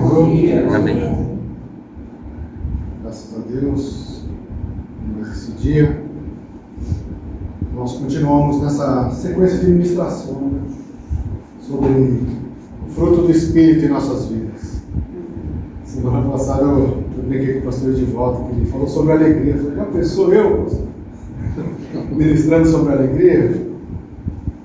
Bom dia. Amém. Graças a Deus, nesse dia, nós continuamos nessa sequência de ministração sobre o fruto do Espírito em nossas vidas. Semana passada eu brinquei com o pastor de volta, que ele falou sobre alegria. Eu falei, já pensou eu, pastor? Ministrando sobre alegria?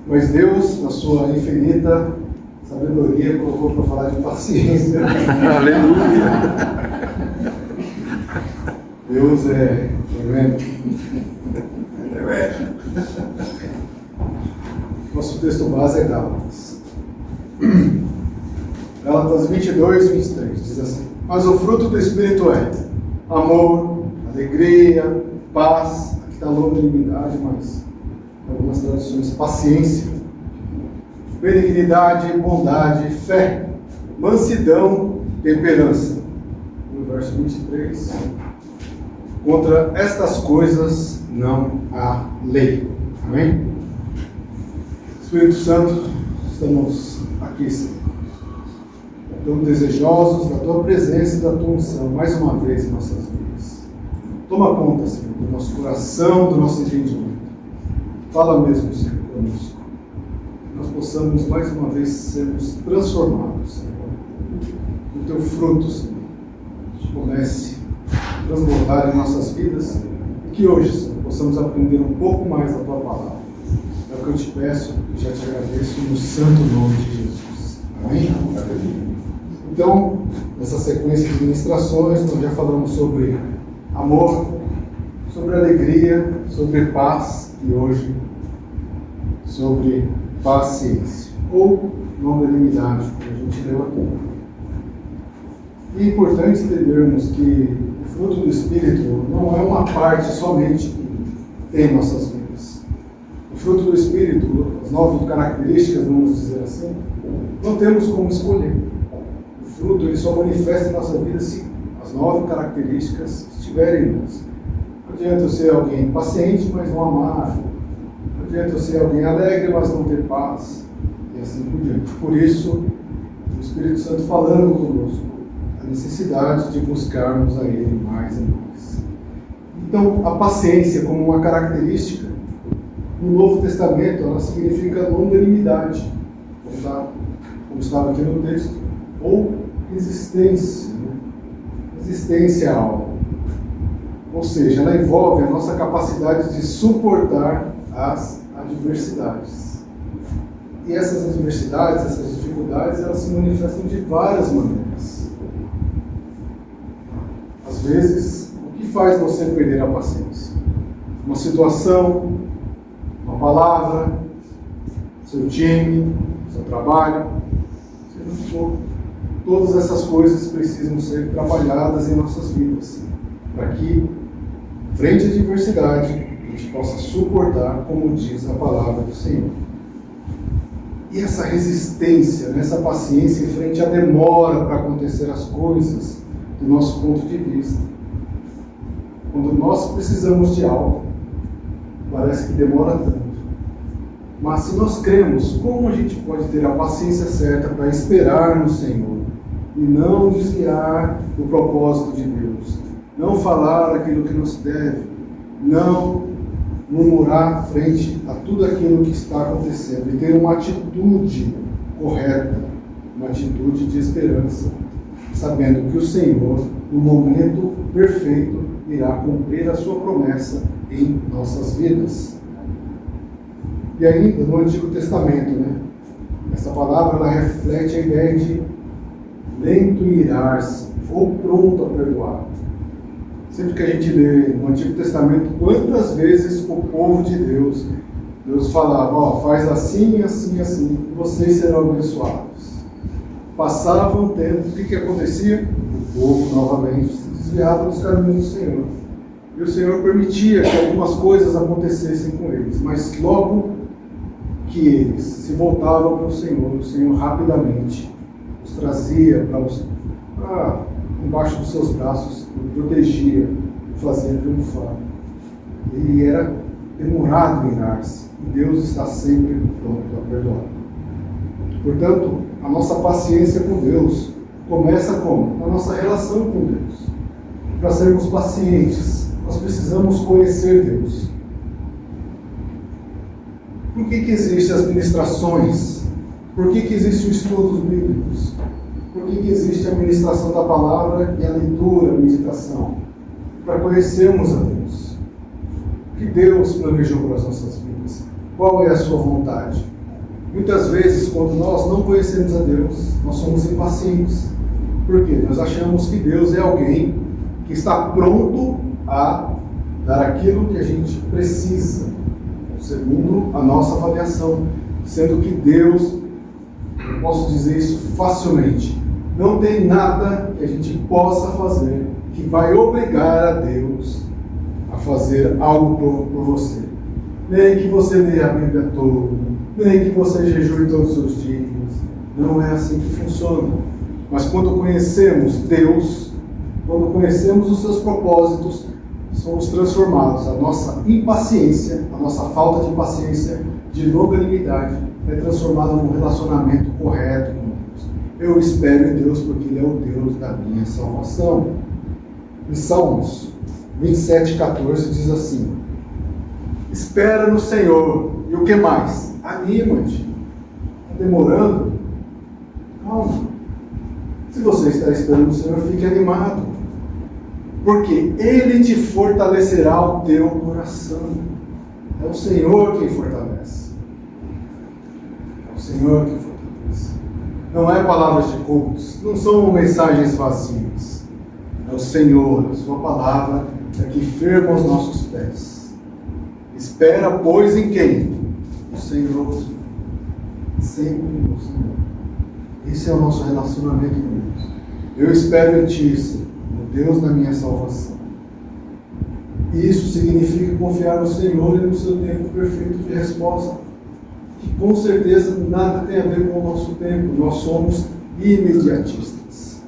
Mas Deus, na sua infinita sabedoria, colocou para falar de paciência. Aleluia. Deus é tremendo. Nosso texto base é Gálatas. Gálatas 22, 23. Diz assim: mas o fruto do Espírito é amor, alegria, paz. Aqui está longanimidade, mas em algumas traduções, paciência, benignidade, bondade, fé, mansidão, temperança. No verso 23. Contra estas coisas não há lei. Amém? Espírito Santo, estamos aqui, Senhor, tão desejosos da Tua presença e da Tua unção, mais uma vez em nossas vidas. Toma conta, Senhor, do nosso coração, do nosso entendimento. Fala mesmo, Senhor, conosco. Que nós possamos mais uma vez sermos transformados, Senhor, o Teu fruto, Senhor, comece transbordar em nossas vidas, e que hoje, Senhor, possamos aprender um pouco mais da Tua palavra. É o que eu te peço e já te agradeço no santo nome de Jesus. Amém? Então, nessa sequência de ministrações, nós já falamos sobre amor, sobre alegria, sobre paz e hoje sobre paciência, ou longanimidade, que a gente leu aqui. E é importante entendermos que o fruto do Espírito não é uma parte somente que tem em nossas vidas. O fruto do Espírito, as 9 características, vamos dizer assim, não temos como escolher. O fruto ele só manifesta em nossa vida se as 9 características estiverem em nós. Não adianta eu ser alguém paciente, mas não amar. Não adianta eu ser alguém alegre, mas não ter paz. E assim por diante. Por isso, o Espírito Santo falando conosco, a necessidade de buscarmos a Ele mais e mais. Então, a paciência como uma característica, no Novo Testamento, ela significa longanimidade, como estava aqui no texto, ou resistência, resistência a algo. Ou seja, ela envolve a nossa capacidade de suportar as adversidades. E essas adversidades, essas dificuldades, elas se manifestam de várias maneiras. Às vezes, o que faz você perder a paciência? Uma situação, uma palavra, seu time, seu trabalho, seja o que for. Todas essas coisas precisam ser trabalhadas em nossas vidas, para que, frente à adversidade, a gente possa suportar, como diz a palavra do Senhor. E essa resistência, essa paciência em frente à demora para acontecer as coisas, do nosso ponto de vista. Quando nós precisamos de algo, parece que demora tanto. Mas se nós cremos, como a gente pode ter a paciência certa para esperar no Senhor e não desviar do propósito de Deus, não falar aquilo que nos deve, não murmurar frente a tudo aquilo que está acontecendo e ter uma atitude correta, uma atitude de esperança, sabendo que o Senhor, no momento perfeito, irá cumprir a sua promessa em nossas vidas. E ainda no Antigo Testamento, essa palavra ela reflete a ideia de lento em irar-se ou pronto a perdoar. Sempre que a gente lê no Antigo Testamento, quantas vezes o povo de Deus falava, faz assim, assim, assim, e vocês serão abençoados. Passava um tempo, o que acontecia? O povo novamente se desviava dos caminhos do Senhor. E o Senhor permitia que algumas coisas acontecessem com eles, mas logo que eles se voltavam para o Senhor rapidamente os trazia para embaixo dos seus braços, o protegia, o fazia triunfar. Ele era demorado em irar-se, e Deus está sempre pronto a perdoar. Portanto, a nossa paciência com Deus Começa como? Na nossa relação com Deus. Para sermos pacientes, nós precisamos conhecer Deus. Por que existem as ministrações? Por que existem os estudos bíblicos? Por que existe a ministração da palavra e a leitura, a meditação? Para conhecermos a Deus. O que Deus planejou para as nossas vidas? Qual é a sua vontade? Muitas vezes, quando nós não conhecemos a Deus, nós somos impacientes. Por quê? Nós achamos que Deus é alguém que está pronto a dar aquilo que a gente precisa, segundo a nossa avaliação. Sendo que Deus, eu posso dizer isso facilmente, não tem nada que a gente possa fazer que vai obrigar a Deus a fazer algo por você. Nem que você leia a Bíblia toda, nem que você jejue todos os dias. Não é assim que funciona. Mas quando conhecemos Deus, quando conhecemos os seus propósitos, somos transformados. A nossa impaciência, a nossa falta de paciência, de longanimidade, é transformada num relacionamento correto com Deus. Eu espero em Deus porque Ele é o Deus da minha salvação. Em Salmos 27:14 diz assim: espera no Senhor. E o que mais? Anima-te. Está demorando? Calma. Se você está esperando no Senhor, fique animado. Porque Ele te fortalecerá o teu coração. É o Senhor quem fortalece. É o Senhor quem fortalece. Não é palavras de coach, não são mensagens vazias. É o Senhor, a sua palavra é que firma os nossos pés. Espera, pois, em quem? O Senhor. Sempre no Senhor. Esse é o nosso relacionamento com Deus. Eu espero em Ti, Senhor, no Deus da minha salvação. Isso significa confiar no Senhor e no seu tempo perfeito de resposta. Que com certeza nada tem a ver com o nosso tempo. Nós somos imediatistas.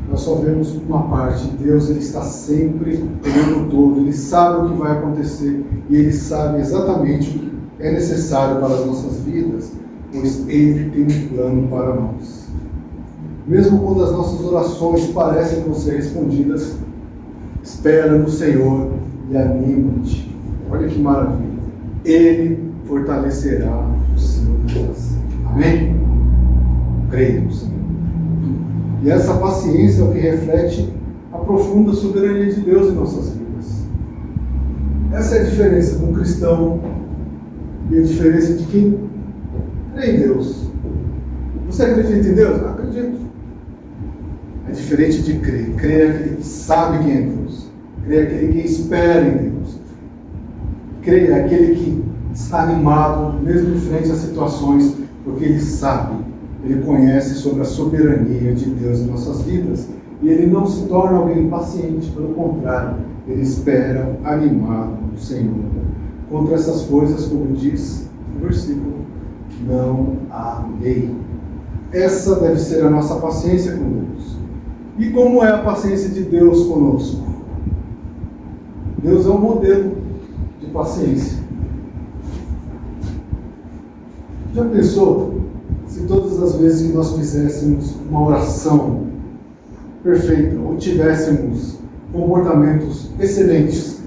Nós só vemos uma parte. Deus, Ele está sempre o tempo todo. Ele sabe o que vai acontecer e Ele sabe exatamente o que é necessário para as nossas vidas, pois Ele tem um plano para nós. Mesmo quando as nossas orações parecem não ser respondidas, espera no Senhor e anima-te. Olha que maravilha. Ele fortalecerá o seu coração. Amém? Creio no Senhor. E essa paciência é o que reflete a profunda soberania de Deus em nossas vidas. Essa é a diferença de um cristão e a diferença de quem crê em Deus. Você acredita em Deus? Acredito. É diferente de crer. Crer é aquele que sabe quem é Deus. Crer é aquele que espera em Deus. Crer é aquele que está animado, mesmo em frente às situações, porque ele sabe, ele conhece sobre a soberania de Deus em nossas vidas. E ele não se torna alguém impaciente, pelo contrário, ele espera animado no Senhor. Contra essas coisas, como diz o versículo, não há lei. Essa deve ser a nossa paciência com Deus. E como é a paciência de Deus conosco? Deus é um modelo de paciência. Já pensou se todas as vezes que nós fizéssemos uma oração perfeita ou tivéssemos comportamentos excelentes,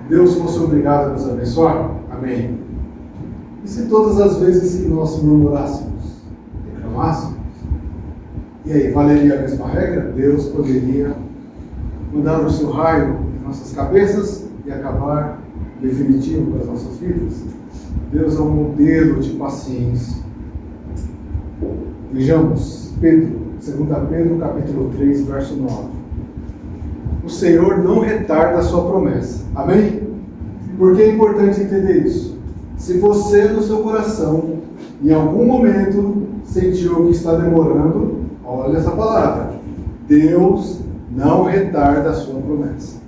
Deus fosse obrigado a nos abençoar? Amém. E se todas as vezes que nós murmurássemos, reclamássemos, e aí, valeria a mesma regra? Deus poderia mandar o seu raio em nossas cabeças e acabar definitivo com as nossas vidas? Deus é um modelo de paciência. Vejamos, 2 Pedro, capítulo 3, verso 9. O Senhor não retarda a sua promessa. Amém? Por que é importante entender isso? Se você, no seu coração, em algum momento, sentiu que está demorando, olha essa palavra. Deus não retarda a sua promessa.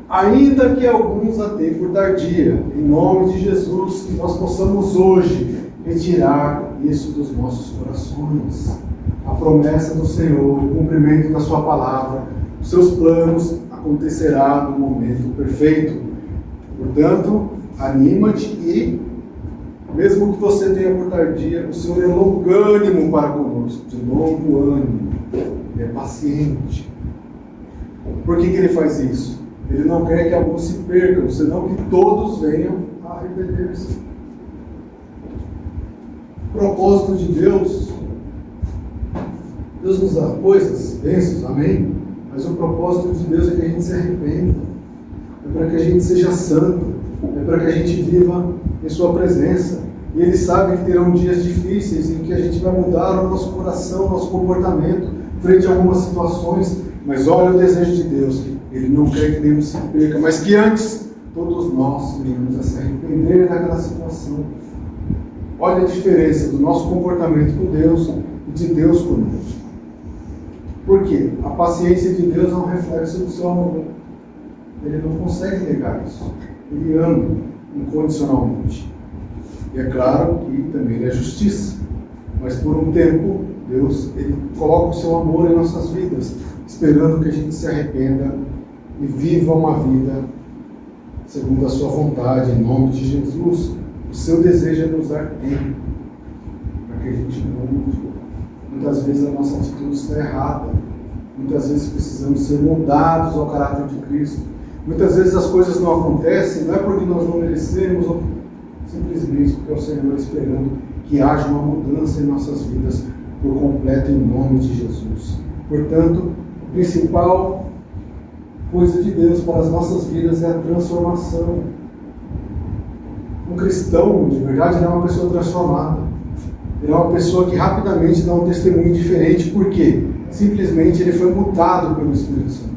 Ainda que alguns a tenham por tardia, em nome de Jesus, que nós possamos hoje retirar isso dos nossos corações. A promessa do Senhor, o cumprimento da sua palavra, os seus planos acontecerá no momento perfeito. Portanto, anima-te e, mesmo que você tenha por tardia, o Senhor é longânimo para conosco, de longo ânimo. Ele é paciente. Por que ele faz isso? Ele não quer que alguns se percam, senão que todos venham a arrepender-se. O propósito de Deus nos dá coisas, bênçãos, amém? Mas o propósito de Deus é que a gente se arrependa, é para que a gente seja santo, é para que a gente viva em sua presença. E Ele sabe que terão dias difíceis em que a gente vai mudar o nosso coração, o nosso comportamento frente a algumas situações. Mas olha o desejo de Deus, Ele não quer que nenhum se perca, mas que antes todos nós venhamos a se arrepender daquela situação. Olha a diferença do nosso comportamento com Deus e de Deus conosco. Por quê? A paciência de Deus é um reflexo do seu amor. Ele não consegue negar isso. Ele ama incondicionalmente. E é claro que também Ele é justiça. Mas por um tempo, Deus Ele coloca o seu amor em nossas vidas, esperando que a gente se arrependa e viva uma vida segundo a sua vontade, em nome de Jesus. O seu desejo é nos dar tempo para que a gente mude. Muitas vezes a nossa atitude está errada. Muitas vezes precisamos ser moldados ao caráter de Cristo. Muitas vezes as coisas não acontecem, não é porque nós não merecemos, ou simplesmente porque é o Senhor esperando que haja uma mudança em nossas vidas por completo em nome de Jesus. Portanto, a principal coisa de Deus para as nossas vidas é a transformação. Um cristão, de verdade, não é uma pessoa transformada. Ele é uma pessoa que rapidamente dá um testemunho diferente. Por quê? Simplesmente ele foi mudado pelo Espírito Santo.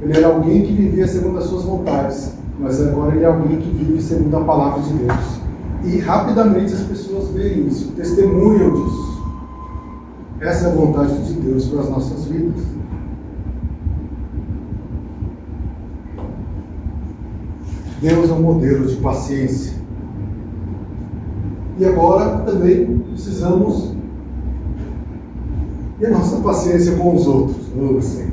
Ele era alguém que vivia segundo as suas vontades, mas agora ele é alguém que vive segundo a palavra de Deus. E rapidamente as pessoas veem isso, testemunham disso. Essa é a vontade de Deus para as nossas vidas. Deus é um modelo de paciência. E agora também precisamos e a nossa paciência com os outros. Oh, Senhor.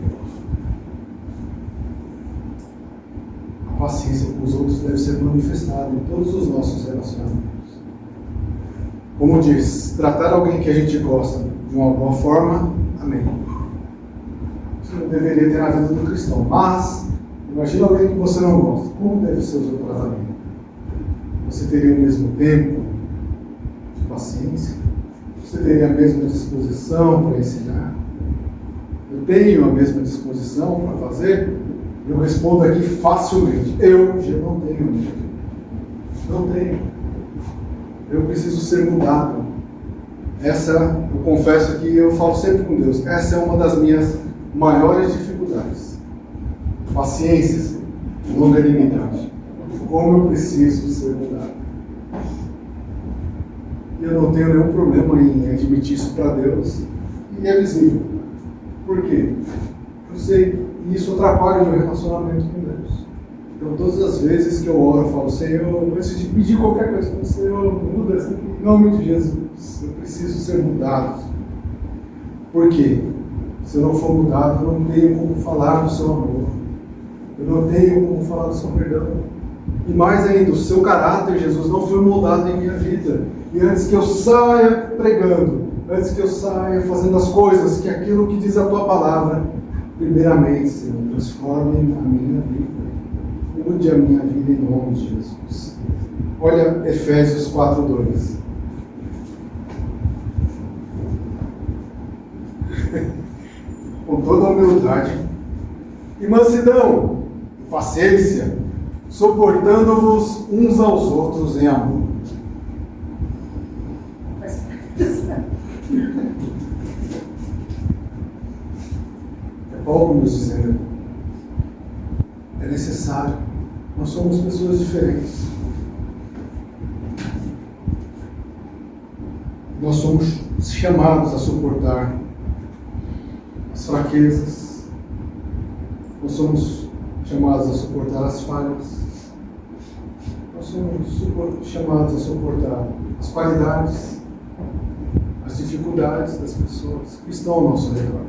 A paciência com os outros deve ser manifestada em todos os nossos relacionamentos. Como diz, tratar alguém que a gente gosta de uma boa forma, amém. Isso não deveria ter na vida do cristão. Mas, imagina alguém que você não gosta. Como deve ser o seu tratamento? Você teria o mesmo tempo de paciência? Você teria a mesma disposição para ensinar? Eu tenho a mesma disposição para fazer? Eu respondo aqui facilmente. Eu já não tenho. Não tenho. Eu preciso ser mudado. Eu confesso que eu falo sempre com Deus. Essa é uma das minhas maiores dificuldades. Paciência, longanimidade. Como eu preciso ser mudado. E eu não tenho nenhum problema em admitir isso para Deus. E é visível. Por quê? Eu sei, e isso atrapalha o meu relacionamento com Deus. Então, todas as vezes que eu oro, eu falo, Senhor, antes de pedir qualquer coisa, eu falo, Senhor, muda isso aqui, em nome de Jesus. Eu preciso ser mudado. Por quê? Se eu não for mudado, eu não tenho como falar do seu amor. Eu não tenho como falar do seu perdão. E mais ainda, o seu caráter, Jesus, não foi moldado em minha vida. E antes que eu saia pregando, antes que eu saia fazendo as coisas, que aquilo que diz a tua palavra, primeiramente, Senhor, transforme a minha vida. Mude a minha vida em nome de Jesus. Olha Efésios 4:2. Com toda a humildade e mansidão, paciência, suportando-vos uns aos outros em amor. É Paulo nos dizendo, é necessário. Nós somos pessoas diferentes. Nós somos chamados a suportar as fraquezas. Nós somos chamados a suportar as falhas. Nós somos chamados a suportar as qualidades, as dificuldades das pessoas que estão ao nosso redor.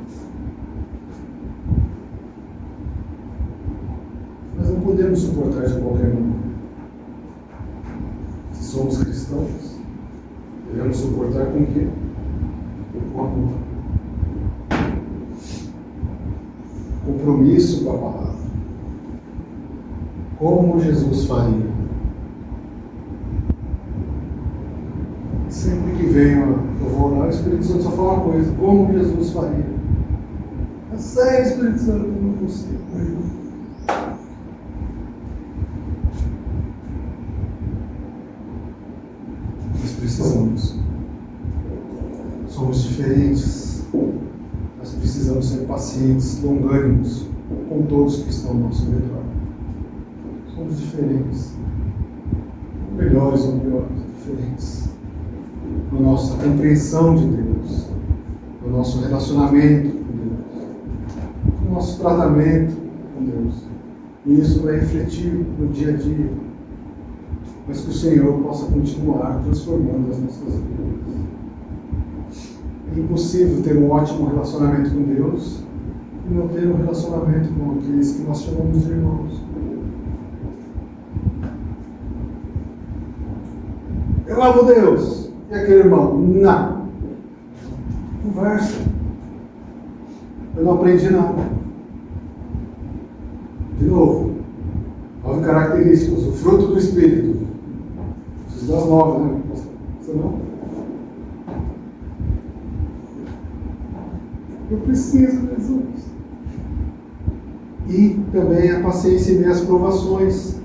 Mas não podemos suportar de qualquer maneira. Se somos cristãos, devemos suportar com o quê? Com amor. compromisso com a palavra. Como Jesus faria? Sempre que venho, eu vou orar, o Espírito Santo só fala uma coisa: como Jesus faria? É sério, Espírito Santo, eu não consigo. Nós precisamos. Somos diferentes. Nós precisamos ser pacientes, longânimos com todos que estão ao nosso redor. Somos diferentes. Melhores ou piores, diferentes. Na nossa compreensão de Deus, no nosso relacionamento com Deus, no nosso tratamento com Deus. E isso vai refletir no dia a dia, mas que o Senhor possa continuar transformando as nossas vidas. É impossível ter um ótimo relacionamento com Deus e não ter um relacionamento com aqueles que nós chamamos de irmãos. Eu amo Deus. E aquele irmão? Não. Conversa. Eu não aprendi nada. De novo. 9 características. O fruto do Espírito. Preciso das 9, né? Você não? Eu preciso, Jesus. E também a paciência em meias provações.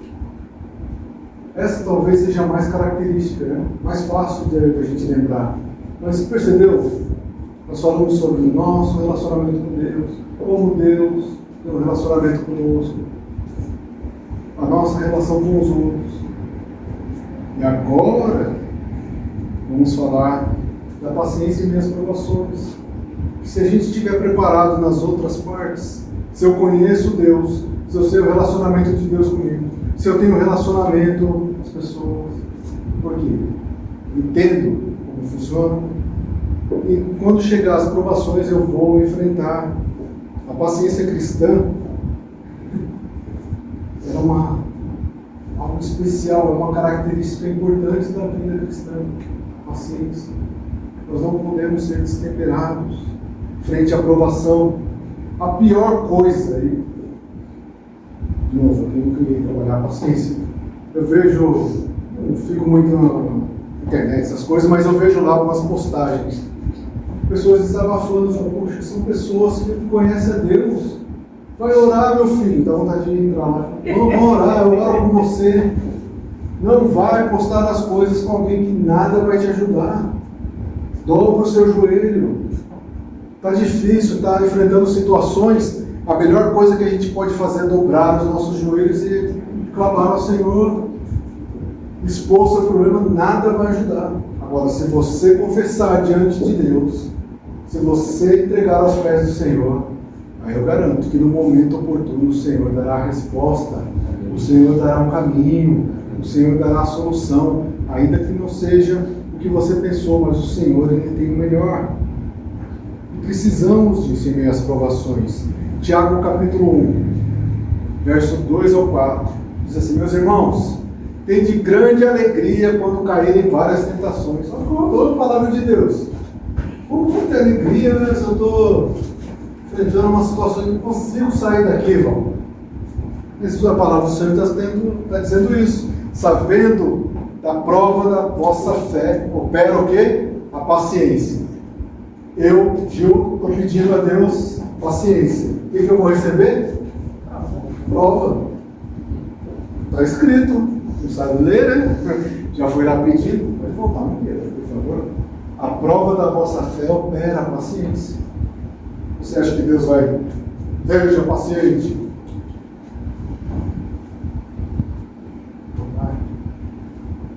Essa talvez seja a mais característica, né? Mais fácil de a gente lembrar. Mas percebeu? Nós falamos sobre o nosso relacionamento com Deus, como Deus tem um relacionamento conosco, a nossa relação com os outros. E agora vamos falar da paciência em meias provações. Se a gente estiver preparado nas outras partes, se eu conheço Deus, se eu sei o relacionamento de Deus comigo, se eu tenho relacionamento com as pessoas, por quê? Entendo como funciona. E quando chegar as provações, eu vou enfrentar. A paciência cristã é algo especial, é uma característica importante da vida cristã. A paciência. Nós não podemos ser destemperados frente à provação. A pior coisa aí. De novo, eu queria trabalhar a paciência. Eu vejo, não fico muito na internet, essas coisas, mas eu vejo lá algumas postagens. Pessoas desabafando, falam, poxa, são pessoas que conhecem a Deus. Vai orar, meu filho, dá vontade de entrar lá. Vamos orar, eu oro com você. Não vai postar as coisas com alguém que nada vai te ajudar. Dobra o seu joelho. Está difícil, está enfrentando situações. A melhor coisa que a gente pode fazer é dobrar os nossos joelhos e clamar ao Senhor. Expor seu problema, nada vai ajudar. Agora, se você confessar diante de Deus, se você entregar aos pés do Senhor, aí eu garanto que no momento oportuno o Senhor dará a resposta, o Senhor dará um caminho, o Senhor dará a solução, ainda que não seja o que você pensou, mas o Senhor, Ele tem o melhor. E precisamos disso em meio às provações. Tiago capítulo 1, verso 2 ao 4, diz assim: meus irmãos, tende grande alegria quando caírem em várias tentações. Olha a palavra de Deus. Como ter alegria, né? Se eu estou enfrentando uma situação que não consigo sair daqui, Val. Isso é a palavra do Senhor está dizendo isso. Sabendo da prova da vossa fé, opera o quê? A paciência. Eu, Gil, estou pedindo a Deus paciência. O que eu vou receber? Prova. Está escrito. Não sabe ler, né? Já foi lá pedindo. Pode voltar um dia, por favor. A prova da vossa fé opera a paciência. Você acha que Deus vai? Seja paciente.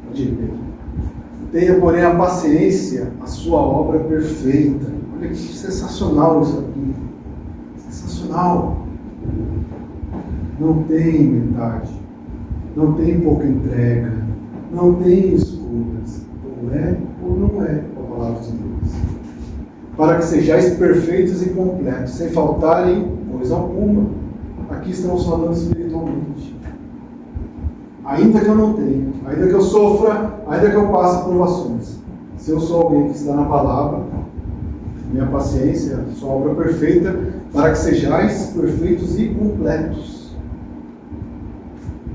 Pode ir. Tenha, porém, a paciência, a sua obra perfeita. Olha que sensacional isso aqui. Sensacional. Não tem metade. Não tem pouca entrega. Não tem escolhas. Ou é ou não é a palavra de Deus. Para que sejais perfeitos e completos, sem faltarem coisa alguma. Aqui estamos falando espiritualmente. Ainda que eu não tenha, ainda que eu sofra, ainda que eu passe provações, se eu sou alguém que está na palavra, minha paciência, sua obra perfeita, para que sejais perfeitos e completos.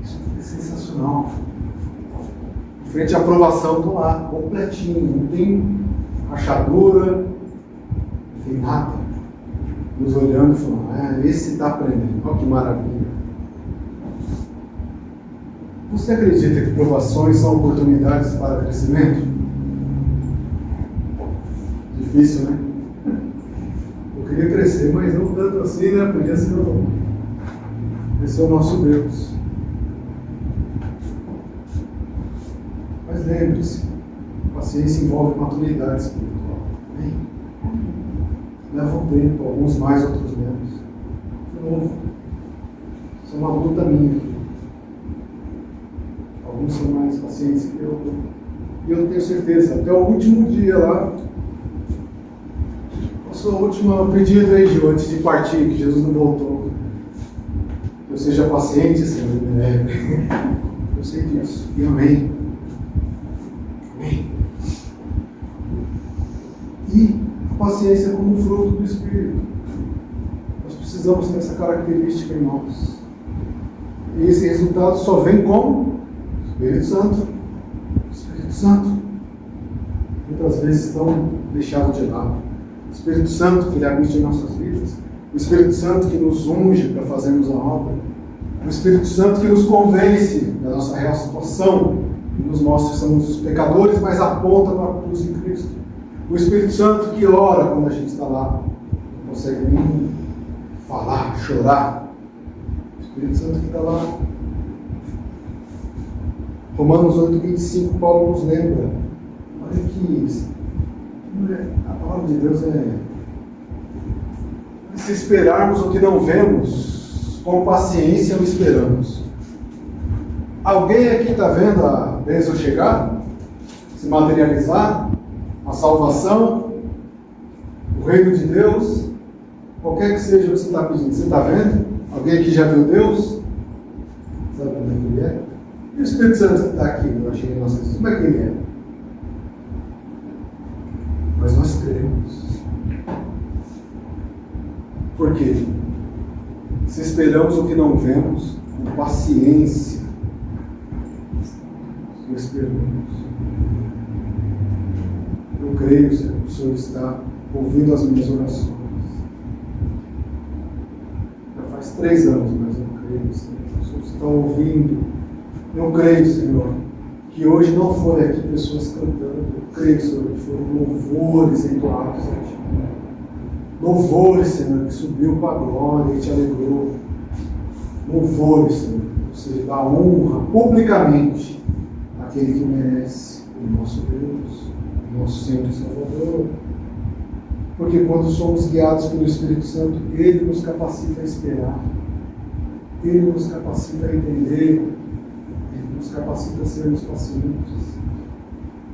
Isso é sensacional. Em frente à aprovação, estou lá, completinho, não tem rachadura, não tem nada. Nos olhando e falando, esse está aprendendo, olha que maravilha. Você acredita que provações são oportunidades para crescimento? Difícil, né? Eu queria crescer, mas não tanto assim, né? Porque senão esse é o nosso Deus. Mas lembre-se, paciência envolve maturidade espiritual. Amém? Leva um tempo, alguns mais, outros menos. De novo, isso é uma luta minha aqui. Alguns são mais pacientes que eu. E eu tenho certeza, até o último dia lá, a sua última pedida aí, Gil, antes de partir, que Jesus não voltou. Que eu seja paciente, Senhor, me leve. Eu sei disso. E amém. Amém. E a paciência é como fruto do Espírito. Nós precisamos ter essa característica em nós. E esse resultado só vem como? Espírito Santo. Espírito Santo. Muitas vezes estão deixados de lado. O Espírito Santo que ele habita em nossas vidas. O Espírito Santo que nos unge para fazermos a obra. O Espírito Santo que nos convence da nossa real situação. Que nos mostra que somos pecadores, mas aponta para a cruz de Cristo. O Espírito Santo que ora quando a gente está lá. Não consegue nem falar, chorar. O Espírito Santo que está lá. Romanos 8:25, Paulo nos lembra. Olha que a palavra de Deus é se esperarmos o que não vemos, com paciência o esperamos. Alguém aqui está vendo a bênção chegar? Se materializar? A salvação? O reino de Deus? Qualquer que seja o que você está pedindo, você está vendo? Alguém aqui já viu Deus? Sabe como é que ele é? E o Espírito Santo que está aqui, eu achei em nossas vidas, como é que ele é? Mas nós cremos. Por quê? Se esperamos o que não vemos, com paciência, esperamos. Eu creio, Senhor, que o Senhor está ouvindo as minhas orações. Já faz 3 anos, mas eu creio, Senhor, que o Senhor está ouvindo. Eu creio, Senhor, que hoje não foram aqui pessoas cantando. Eu creio, Senhor, que foram louvores entoados a Ti. Louvores, Senhor, que subiu para a glória e te alegrou. Louvores, Senhor, ou seja, da honra publicamente àquele que merece, o nosso Deus, o nosso Senhor e Salvador. Porque quando somos guiados pelo Espírito Santo, Ele nos capacita a esperar, Ele nos capacita a entender, Ele nos capacita a sermos pacientes.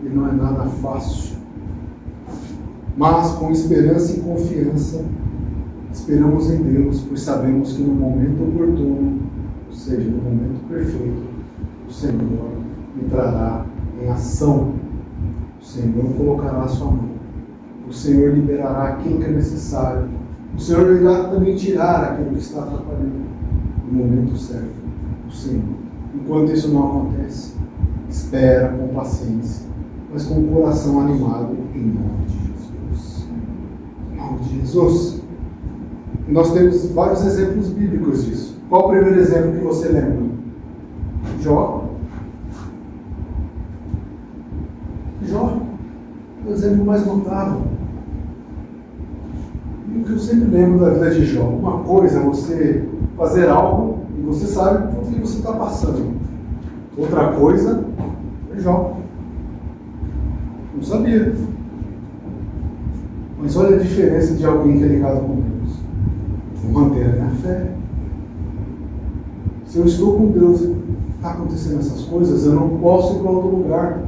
E não é nada fácil. Mas com esperança e confiança, esperamos em Deus, pois sabemos que no momento oportuno, ou seja, no momento perfeito, o Senhor entrará em ação. O Senhor colocará a sua mão. O Senhor liberará aquilo que é necessário. O Senhor irá também tirar aquilo que está atrapalhando no momento certo. O Senhor. Enquanto isso não acontece, espera com paciência, mas com o coração animado em nome de Jesus. Em nome de Jesus. E nós temos vários exemplos bíblicos disso. Qual o primeiro exemplo que você lembra? Jó. Jó é o exemplo mais notável. E o que eu sempre lembro da vida de Jó, uma coisa é você fazer algo e você sabe por que você está passando. Outra coisa é Jó. Não sabia. Mas olha a diferença de alguém que é ligado com Deus. Vou manter a minha fé. Se eu estou com Deus e está acontecendo essas coisas, eu não posso ir para outro lugar.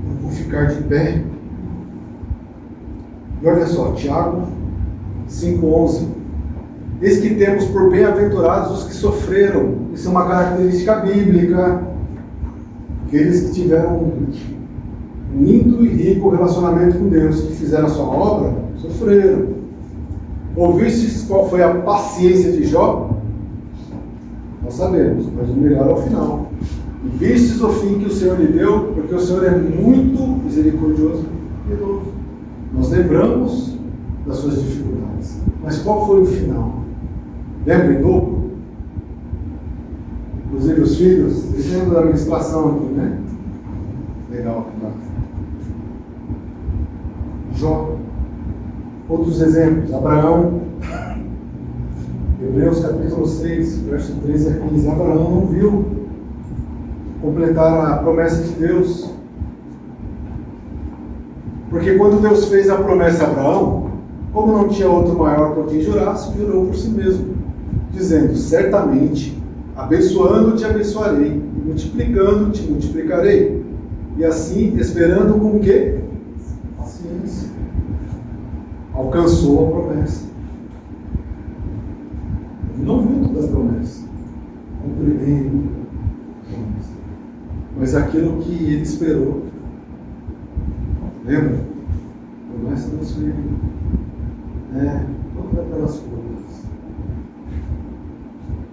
Eu vou ficar de pé. E olha só, Tiago 5,11. Eis que temos por bem-aventurados os que sofreram. Isso é uma característica bíblica. Aqueles que tiveram um lindo e rico relacionamento com Deus, que fizeram a sua obra, sofreram. Ouvistes qual foi a paciência de Jó? Nós sabemos, mas o melhor é o final. E vistes o fim que o Senhor lhe deu, porque o Senhor é muito misericordioso e piedoso. Nós lembramos das suas dificuldades. Mas qual foi o final? Lembra em dobro? Inclusive os filhos, eles lembram da administração aqui, né? Legal, claro. Jó. Outros exemplos, Abraão, Hebreus capítulo 6, verso 13 a 15. Abraão não viu completar a promessa de Deus. Porque quando Deus fez a promessa a Abraão, como não tinha outro maior por quem jurasse, jurou por si mesmo, dizendo: certamente, abençoando te abençoarei, e multiplicando te multiplicarei. E assim, esperando com o quê? Paciência. Alcançou a promessa. Ele não viu toda a promessa, cumprimento a promessa, mas aquilo que ele esperou. Lembra? A promessa do Senhor. Todas aquelas coisas.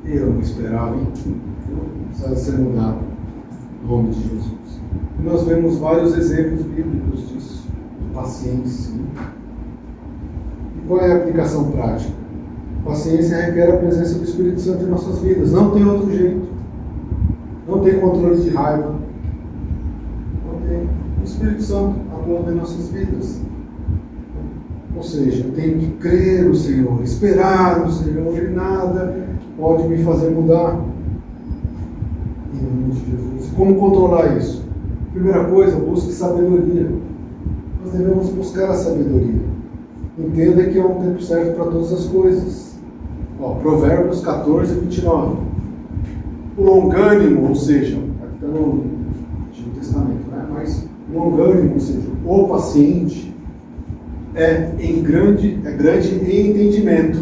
Eu não esperava, hein? Precisava ser mudado. Em nome de Jesus. E nós vemos vários exemplos bíblicos disso, de paciência. E qual é a aplicação prática? Paciência requer a presença do Espírito Santo em nossas vidas. Não tem outro jeito. Não tem controle de raiva. Não tem. O Espírito Santo atuando em nossas vidas. Ou seja, eu tenho que crer no Senhor, esperar no Senhor, e nada pode me fazer mudar. Em nome de Jesus. Como controlar isso? Primeira coisa, busque sabedoria. Nós devemos buscar a sabedoria. Entenda que é um tempo certo para todas as coisas. Provérbios 14, 29. O longânimo, ou seja, aqui está no Antigo Testamento, né? Mas o longânimo, ou seja, o paciente, é grande em entendimento,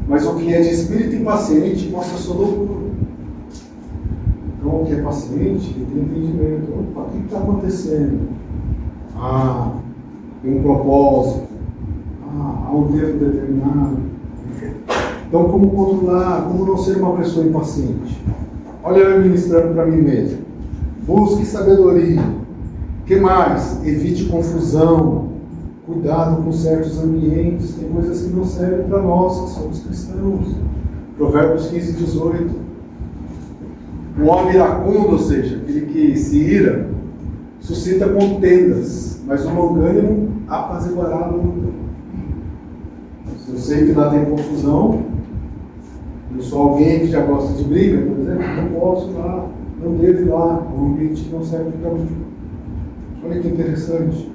mas o que é de espírito impaciente mostra sua loucura. Então, o que é paciente, ele tem entendimento. Opa, o que está acontecendo? Tem um propósito. Há um tempo determinado. Então, como controlar, como não ser uma pessoa impaciente? Olha eu ministrando para mim mesmo. Busque sabedoria. O que mais? Evite confusão. Cuidado com certos ambientes. Tem coisas que não servem para nós, que somos cristãos. Provérbios 15, 18. O homem iracundo, ou seja, aquele que se ira, suscita contendas, mas o longânimo apaziguará a luta. Se eu sei que lá tem confusão, eu sou alguém que já gosta de briga, por exemplo, não posso ir lá, não devo ir lá, é um ambiente que não serve para mim. Olha que interessante.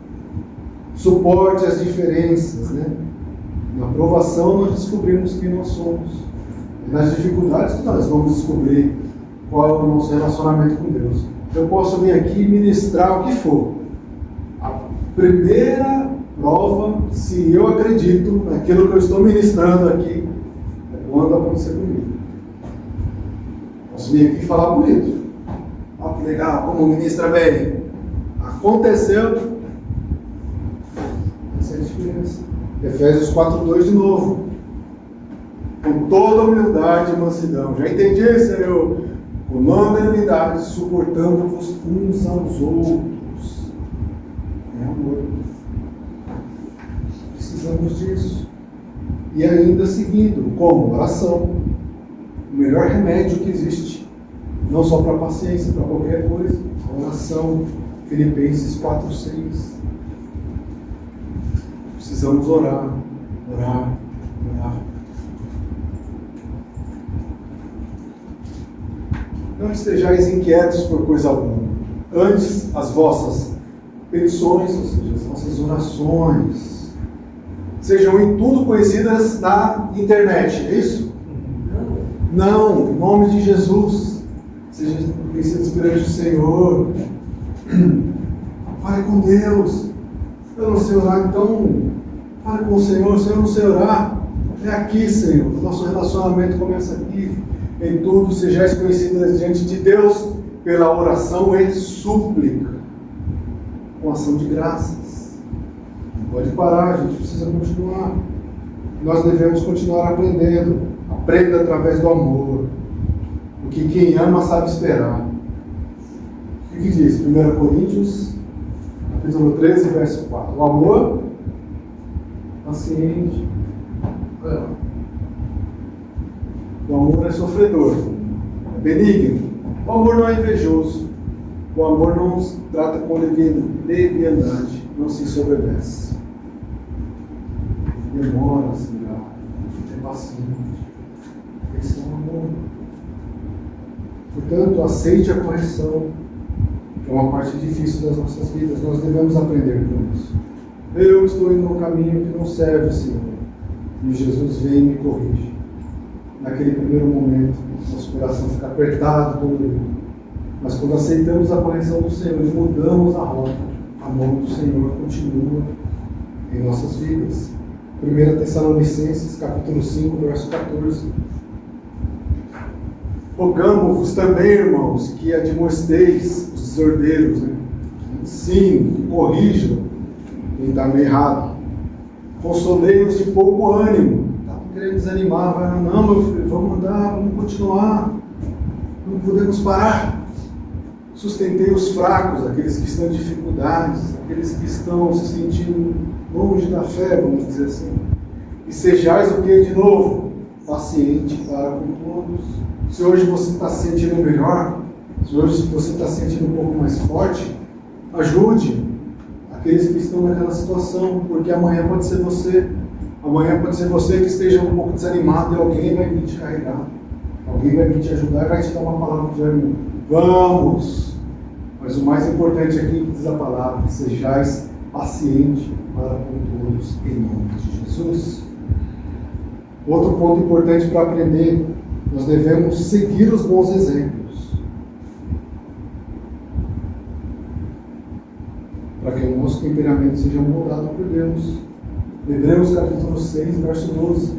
Suporte as diferenças, né? Na provação nós descobrimos quem nós somos. E nas dificuldades nós vamos descobrir qual é o nosso relacionamento com Deus. Eu posso vir aqui e ministrar o que for. A primeira prova, se eu acredito naquilo que eu estou ministrando aqui, é quando acontecer comigo. Posso vir aqui e falar bonito. Olha que legal, como ministra bem. Aconteceu. Essa é a diferença. Efésios 4:2 de novo. Com toda humildade e mansidão. Já entendi, Senhor? Com longanimidade, suportando-vos uns aos outros. É amor. Precisamos disso. E ainda seguindo, como? Oração. O melhor remédio que existe. Não só para a paciência, para qualquer coisa. A oração. Filipenses 4:6. Precisamos orar. Orar. Orar. Não estejais inquietos por coisa alguma. Antes, as vossas petições, ou seja, as vossas orações, sejam em tudo conhecidas na internet. É isso? Não. Em nome de Jesus. Sejam conhecidas perante o Senhor. Fale com Deus. Eu não sei orar, então fale com o Senhor. Se eu não sei orar, é aqui, Senhor. O nosso relacionamento começa aqui. Em tudo sejais conhecidas diante de Deus pela oração e súplica, com ação de graças. Não pode parar, a gente precisa continuar. nós devemos continuar aprendendo. Aprenda através do amor. Porque quem ama sabe esperar. O que diz? 1 Coríntios, capítulo 13, verso 4. O amor, paciente. O amor é sofredor, é benigno. O amor não é invejoso. O amor não se trata com leviandade, não se ensoberbece. Demora a se virar, é paciente. Esse é o amor. Portanto, aceite a correção, que é uma parte difícil das nossas vidas. Nós devemos aprender com isso. Eu estou indo num caminho que não serve, Senhor. E Jesus vem e me corrige. Naquele primeiro momento, nosso coração fica apertado, dolorido. Mas quando aceitamos a correção do Senhor e mudamos a rota, a mão do Senhor continua em nossas vidas. 1 Tessalonicenses, capítulo 5, verso 14. Rogamo-vos também, irmãos, que admoesteis os desordeiros, ensinem, que corrijam quem está meio errado. Consolei-os de pouco ânimo. Está querendo desanimar, vai, não, meu filho, vamos andar, vamos continuar, não podemos parar. Sustentei os fracos, aqueles que estão em dificuldades, aqueles que estão se sentindo longe da fé, vamos dizer assim. E sejais o que de novo? Paciente para com todos. Se hoje você está se sentindo melhor, se hoje você está se sentindo um pouco mais forte, ajude aqueles que estão naquela situação, porque amanhã pode ser você. Amanhã pode ser você que esteja um pouco desanimado e alguém vai vir te carregar. Alguém vai vir te ajudar e vai te dar uma palavra de ânimo. Vamos! Mas o mais importante aqui diz a palavra: sejais pacientes para com todos, em nome de Jesus. Outro ponto importante para aprender: nós devemos seguir os bons exemplos, para que o nosso temperamento seja moldado por Deus. Hebreus capítulo 6, verso 12.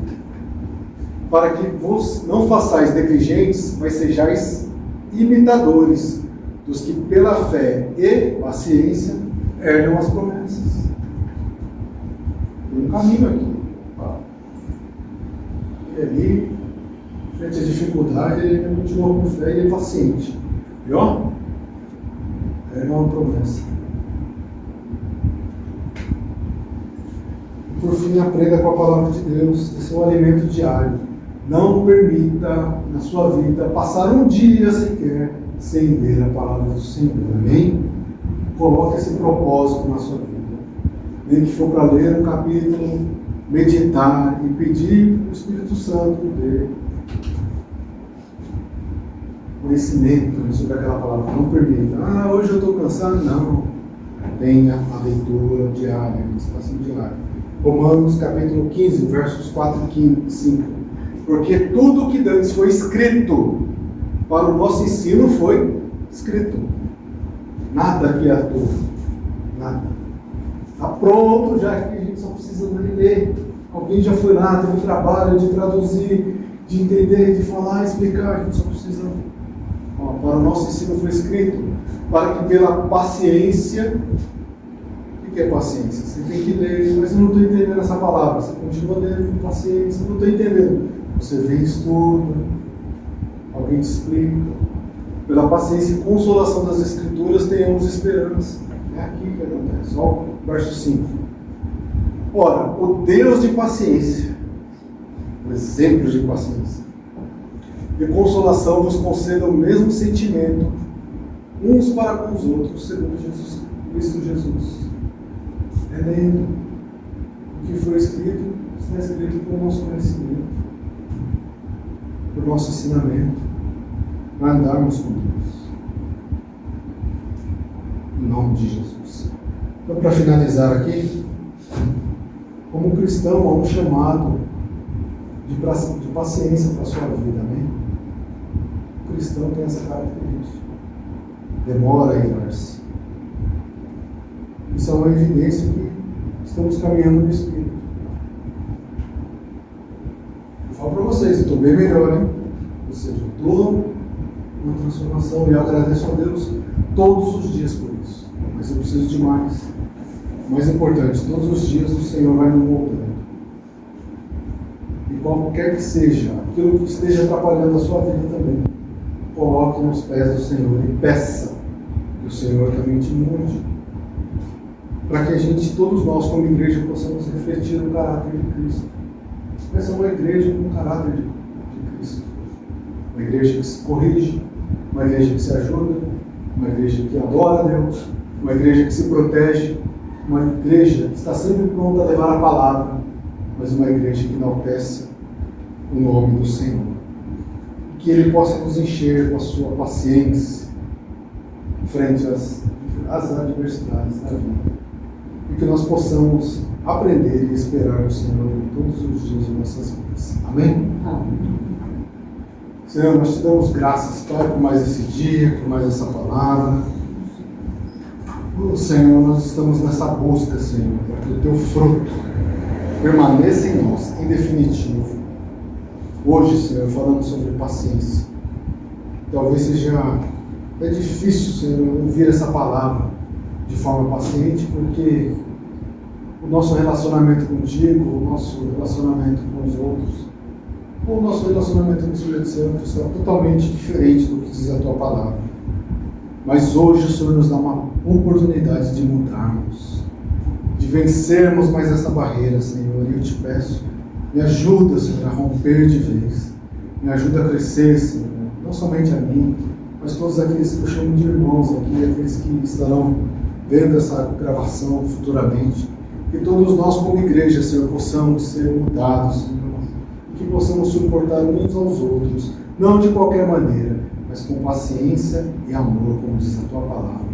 Para que vos não façais negligentes, mas sejais imitadores dos que pela fé e paciência herdam as promessas. Tem um caminho aqui. E ali, frente à dificuldade, ele continua com fé e é paciente. Viu? É uma promessa. E por fim, aprenda com a palavra de Deus, esse é o alimento diário. Não permita na sua vida passar um dia sequer sem ler a palavra do Senhor. Amém? Coloque esse propósito na sua vida. Nem que for para ler um capítulo, meditar e pedir para o Espírito Santo dê conhecimento sobre aquela palavra. Não permita. Hoje eu estou cansado. Não. Tenha a leitura diária, a meditação diária. Romanos capítulo 15, versos 4 e 5. Porque tudo o que antes foi escrito para o nosso ensino foi escrito. Nada aqui é à toa. Nada. Está pronto, já que a gente só precisa ler. Alguém já foi lá, teve o trabalho de traduzir, de entender, de falar, explicar. A gente só precisa. Para o nosso ensino foi escrito. Para que pela paciência. O que é paciência? Você tem que ler, mas eu não estou entendendo essa palavra. Você continua lendo com paciência, eu não estou entendendo. Você vem e estuda, alguém te explica. Pela paciência e consolação das Escrituras, tenhamos esperança. É aqui que acontece. Olha o verso 5. Ora, o Deus de paciência, o exemplo de paciência e consolação vos conceda o mesmo sentimento, uns para com os outros, segundo Cristo Jesus. É lendo o que foi escrito, está escrito com o nosso conhecimento, por nosso ensinamento, para andarmos com Deus. Em nome de Jesus. Então, para finalizar aqui, como cristão, há um chamado de paciência para a sua vida, amém? O cristão tem essa característica. Demora a irar-se. Isso é uma evidência que estamos caminhando no Espírito. Eu falo para vocês, eu estou bem melhor, hein? Ou seja, estou numa transformação e eu agradeço a Deus todos os dias por isso. Mas eu preciso de mais. O mais importante, todos os dias o Senhor vai nos moldando. qualquer que seja aquilo que esteja atrapalhando a sua vida também, coloque nos pés do Senhor e peça que o Senhor também te mude, para que a gente, todos nós como igreja, possamos refletir o caráter de Cristo. Essa é uma igreja com o caráter de Cristo, uma igreja que se corrige, uma igreja que se ajuda, uma igreja que adora a Deus, uma igreja que se protege, uma igreja que está sempre pronta a levar a palavra, mas uma igreja que enaltece o nome do Senhor. Que Ele possa nos encher com a sua paciência frente às adversidades da vida. E que nós possamos aprender e esperar o Senhor em todos os dias de nossas vidas. Amém? Amém. Senhor, nós te damos graças, Pai, por mais esse dia, por mais essa palavra. Senhor, nós estamos nessa busca, Senhor, para que o teu fruto permaneça em nós, em definitivo. Hoje, Senhor, falando sobre paciência. Talvez seja difícil, Senhor, ouvir essa palavra de forma paciente, porque o nosso relacionamento contigo, o nosso relacionamento com os outros, o nosso relacionamento com o Espírito Santo está totalmente diferente do que diz a tua palavra. Mas hoje o Senhor nos dá uma oportunidade de mudarmos, de vencermos mais essa barreira, Senhor. E eu te peço, me ajuda, Senhor, a romper de vez. Me ajuda a crescer, Senhor. Não somente a mim, mas todos aqueles que eu chamo de irmãos aqui, aqueles que estarão vendo essa gravação futuramente. Que todos nós, como igreja, Senhor, possamos ser mudados, Senhor. E que possamos suportar uns aos outros, não de qualquer maneira, mas com paciência e amor, como diz a tua palavra.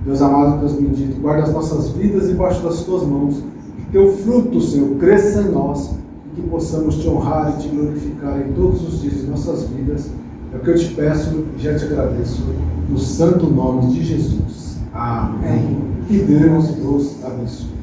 Deus amado, Deus bendito, guarda as nossas vidas debaixo das tuas mãos. Que teu fruto, Senhor, cresça em nós e que possamos te honrar e te glorificar em todos os dias de nossas vidas. É o que eu te peço e já te agradeço, no santo nome de Jesus. Amém. Que Deus nos abençoe.